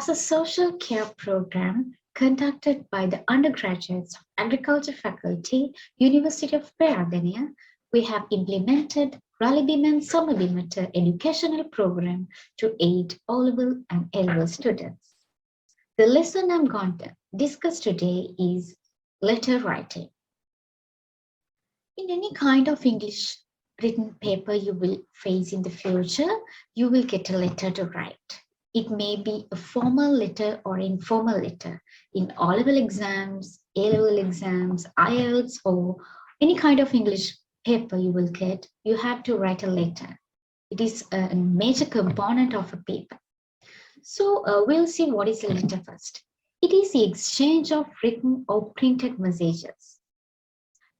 As a social care program conducted by the undergraduates of Agriculture Faculty, University of Peradeniya, we have implemented RELI BIMEN SAMA BIMATA educational program to aid O-level and A-level students. The lesson I'm going to discuss today is letter writing. In any kind of English written paper you will face in the future, you will get a letter to write. It may be a formal letter or informal letter. In O-level exams, A-level exams, IELTS, or any kind of English paper you will get, you have to write a letter. It is a major component of a paper. So we'll see what is a letter first. It is the exchange of written or printed messages.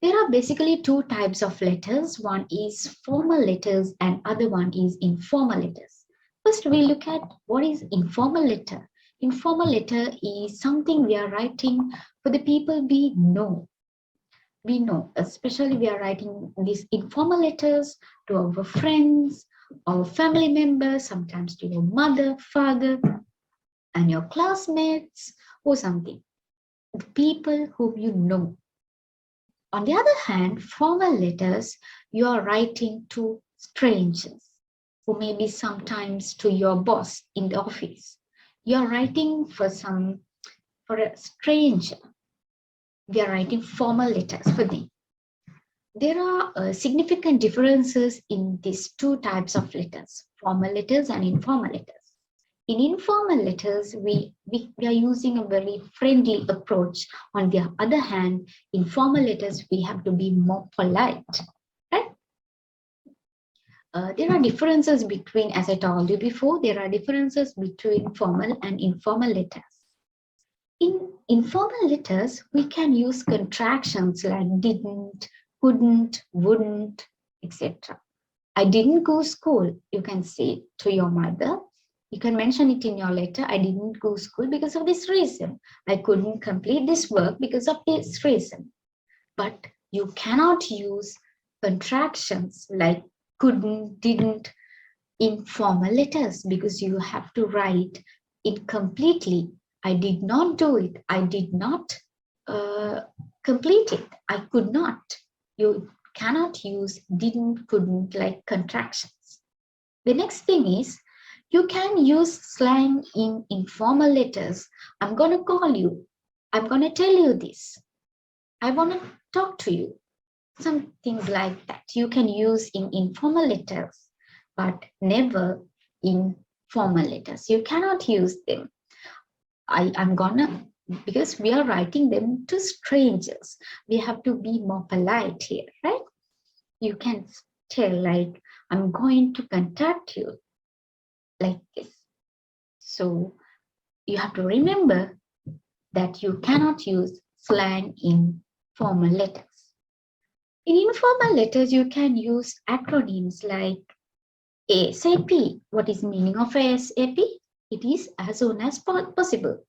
There are basically two types of letters. One is formal letters and other one is informal letters. First, we look at what is informal letter. Informal letter is something we are writing for the people we know. We know, especially we are writing these informal letters to our friends, our family members, sometimes to your mother, father, and your classmates or something. The people whom you know. On the other hand, formal letters, you are writing to strangers. Or maybe sometimes to your boss in the office. You're writing for a stranger. We are writing formal letters for them. There are significant differences in these two types of letters, formal letters and informal letters. In informal letters, we are using a very friendly approach. On the other hand, in formal letters, we have to be more polite. There are differences between, as I told you before, there are differences between formal and informal letters. In informal letters, we can use contractions like didn't, couldn't, wouldn't, etc. I didn't go to school, you can say to your mother. You can mention it in your letter, I didn't go to school because of this reason. I couldn't complete this work because of this reason. But you cannot use contractions like couldn't, didn't in formal letters because you have to write it completely. I did not do it. I did not complete it. I could not. You cannot use didn't, couldn't like contractions. The next thing is you can use slang in informal letters. I'm going to call you. I'm going to tell you this. I want to talk to you. Some things like that you can use in informal letters, but never in formal letters. You cannot use them. Because we are writing them to strangers. We have to be more polite here, right? You can tell like, I'm going to contact you like this. So you have to remember that you cannot use slang in formal letters. In informal letters, you can use acronyms like ASAP. What is the meaning of ASAP? It is as soon as possible.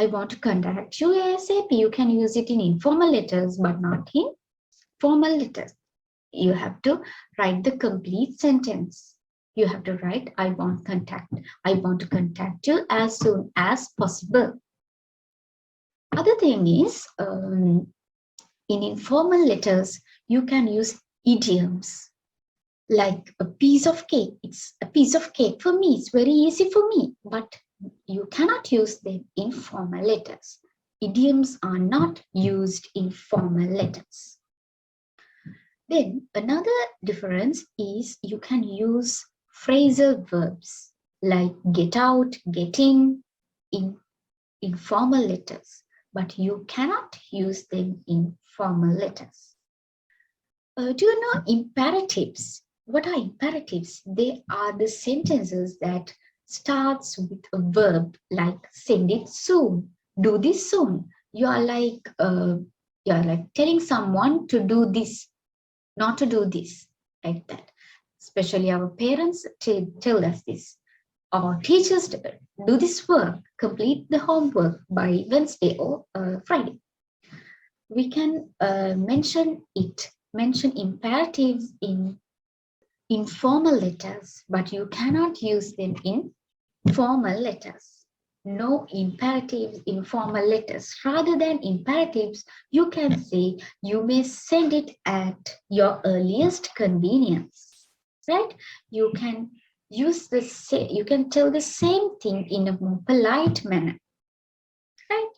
I want to contact you ASAP. You can use it in informal letters, but not in formal letters. You have to write the complete sentence. You have to write, I want to contact you as soon as possible. Other thing is, in informal letters, you can use idioms like a piece of cake. It's a piece of cake for me. It's very easy for me, but you cannot use them in formal letters. Idioms are not used in formal letters. Then another difference is you can use phrasal verbs like get out, get in formal letters, but you cannot use them in formal letters. Do you know imperatives? What are imperatives? They are the sentences that starts with a verb like send it soon, do this soon. You are like telling someone to do this, not to do this, like that. Especially our parents tell us this. Our teachers do this work, complete the homework by Wednesday or Friday. We can mention imperatives in informal letters, but you cannot use them in formal letters. No imperatives, informal letters. Rather than imperatives, you can say you may send it at your earliest convenience, right? You can use the same, you can tell the same thing in a more polite manner, right?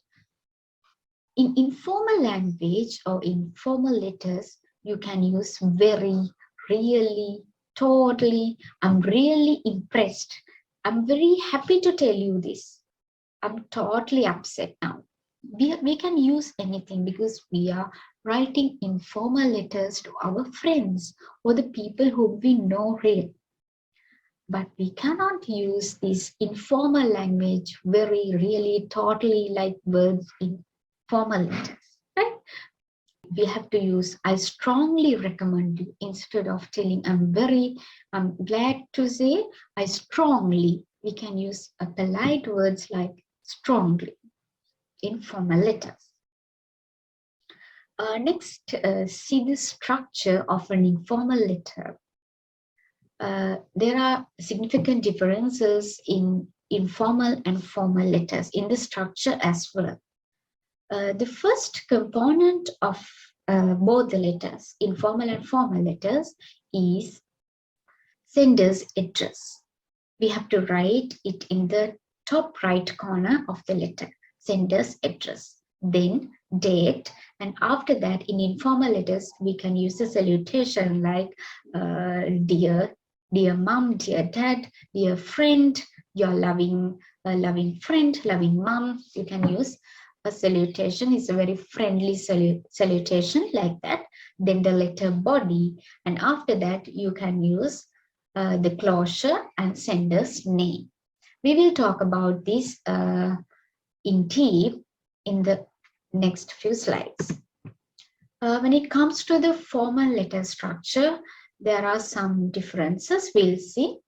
In informal language or informal letters, you can use very, really, totally, I'm really impressed. I'm very happy to tell you this. I'm totally upset now. We can use anything because we are writing informal letters to our friends or the people who we know real. But we cannot use this informal language very, really, totally like words in formal letters, right? We have to use I strongly recommend you instead of telling I'm glad to say I strongly. We can use a polite words like strongly, informal letters. Next, see the structure of an informal letter. There are significant differences in informal and formal letters in the structure as well. The first component of both the letters, informal and formal letters, is sender's address. We have to write it in the top right corner of the letter, sender's address, then date, and after that in informal letters we can use a salutation like dear mom, dear dad, dear friend, your loving friend, loving mom. You can use a salutation. It's a very friendly salutation like that. Then the letter body, and after that you can use the closure and sender's name. We will talk about this in deep in the next few slides. When it comes to the formal letter structure, there are some differences. We'll see.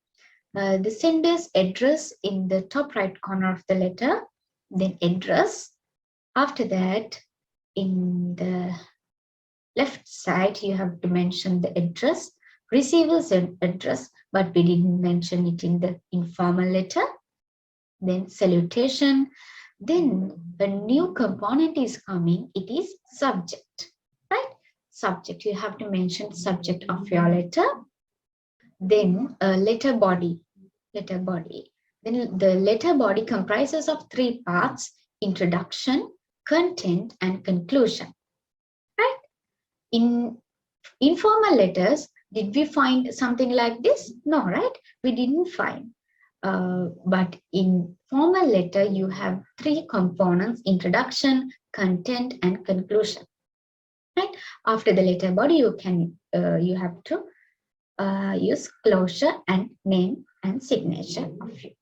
The sender's address in the top right corner of the letter, then address. After that, in the left side, you have to mention the address, receiver's address, but we didn't mention it in the informal letter. Then salutation. Then a new component is coming. It is subject, right? Subject. You have to mention subject of your letter. Then letter body. Letter body. Then the letter body comprises of three parts: introduction, content, and conclusion. Right? In informal letters, did we find something like this? No, right? We didn't find. But in formal letter, you have three components: introduction, content, and conclusion. Right? After the letter body, you have to use closure and name and signature of you.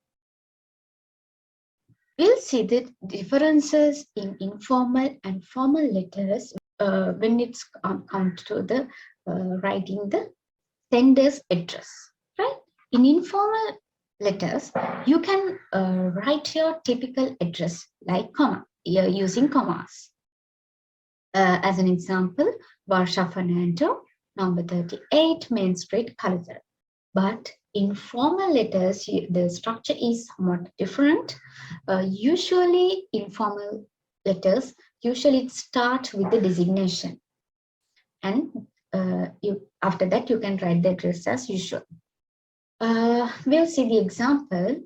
We'll see the differences in informal and formal letters when it's come to the writing the sender's address. Right? In informal letters, you can write your typical address like comma, using commas. As an example, Varsha Fernando, number 38, Main Street, Kalisara. But in formal letters, the structure is somewhat different. Usually, informal letters usually start with the designation, and after that you can write the address as usual. We'll see the example.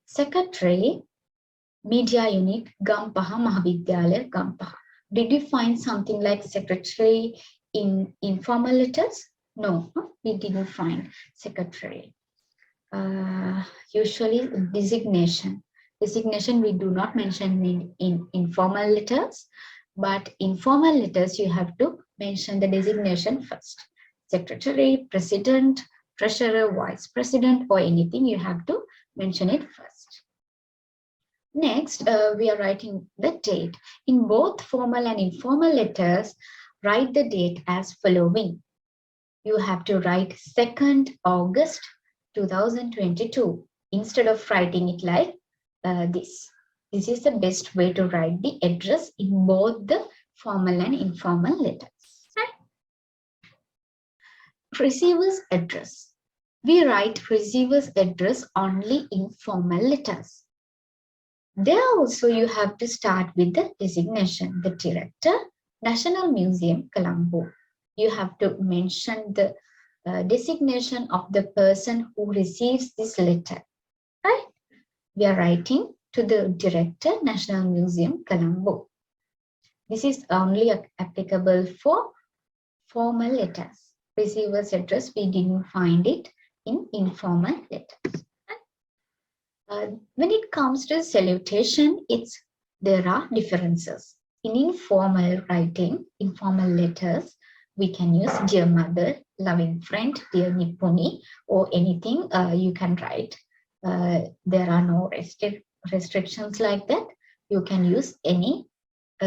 Secretary, Media Unit, Gampaha Mahavidyalaya, Gampaha. Did you find something like secretary in informal letters? No, we didn't find secretary. Usually designation. Designation we do not mention in informal letters, but in formal letters you have to mention the designation first. Secretary, president, treasurer, vice president, or anything, you have to mention it first. Next, we are writing the date. In both formal and informal letters, write the date as following. You have to write 2nd August 2022 instead of writing it like this. This is the best way to write the address in both the formal and informal letters. Right? Receiver's address. We write receiver's address only in formal letters. There also you have to start with the designation, the director, National Museum, Colombo. You have to mention the designation of the person who receives this letter, right? We are writing to the director, National Museum, Colombo. This is only applicable for formal letters. Receiver's address, we didn't find it in informal letters. When it comes to salutation, there are differences. In informal writing, informal letters, we can use dear mother, loving friend, dear Nipponi, or anything you can write. There are no restrictions like that. You can use any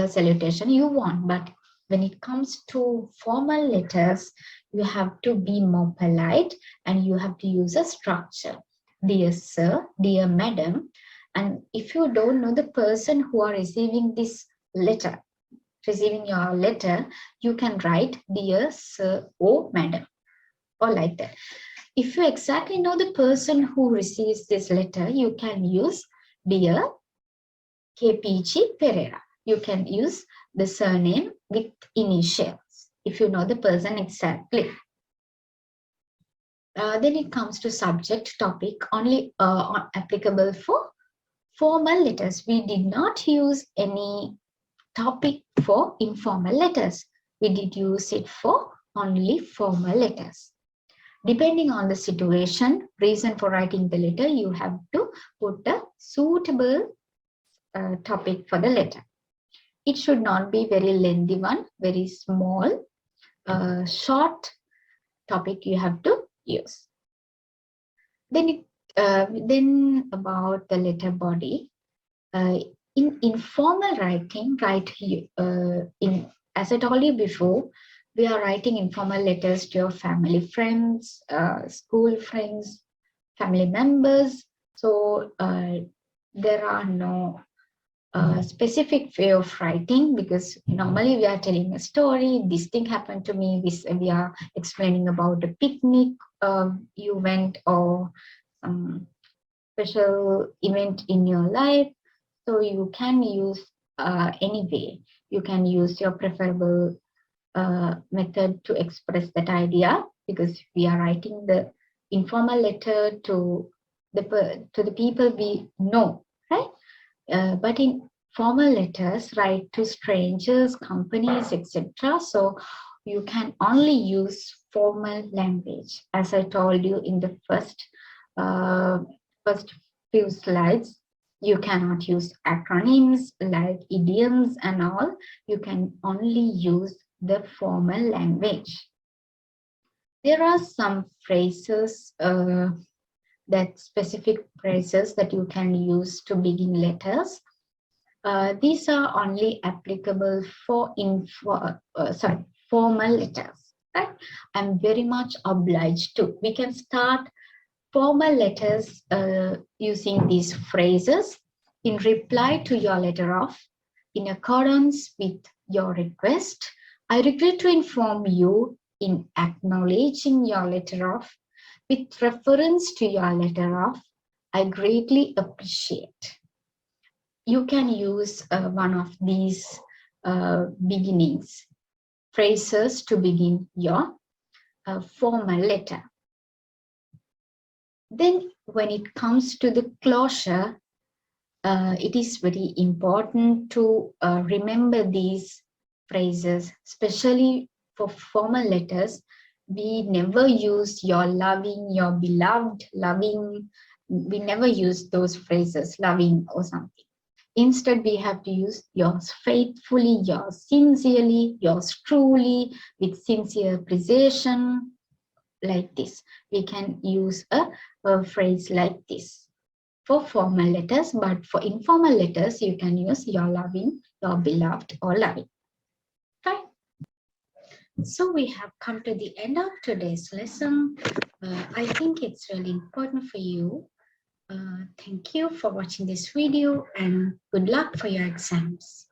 salutation you want, but when it comes to formal letters, you have to be more polite and you have to use a structure. Dear sir, dear madam, and if you don't know the person who are receiving this letter, receiving your letter, you can write dear sir or madam, or like that. If you exactly know the person who receives this letter, you can use dear KPG Pereira. You can use the surname with initials if you know the person exactly. Then it comes to subject topic, only applicable for formal letters. We did not use any topic for informal letters. We did use it for only formal letters. Depending on the situation, reason for writing the letter, you have to put a suitable topic for the letter. It should not be very lengthy one, very small, short topic you have to use. Then about the letter body. In informal writing, as I told you before, we are writing informal letters to your family friends, school friends, family members. So there are no specific way of writing, because normally we are telling a story. This thing happened to me. We are explaining about a picnic you went, or some special event in your life. So you can use any way. You can use your preferable method to express that idea, because we are writing the informal letter to the people we know, right? But in formal letters, write to strangers, companies, etc. So you can only use formal language. As I told you in the first few slides, you cannot use acronyms like idioms and all. You can only use the formal language. There are some phrases, specific phrases that you can use to begin letters. These are only applicable for formal letters. Right? I'm very much obliged to. We can start formal letters using these phrases. In reply to your letter of, in accordance with your request, I regret to inform you, in acknowledging your letter of, with reference to your letter of, I greatly appreciate. You can use one of these beginnings phrases to begin your formal letter. Then when it comes to the closure, it is very important to remember these phrases, especially for formal letters. We never use your loving, your beloved, loving. We never use those phrases, loving or something. Instead, we have to use yours faithfully, yours sincerely, yours truly, with sincere appreciation, like this. We can use a phrase like this for formal letters, but for informal letters, you can use your loving, your beloved, or loving. Right? So we have come to the end of today's lesson. I think it's really important for you. Thank you for watching this video, and good luck for your exams.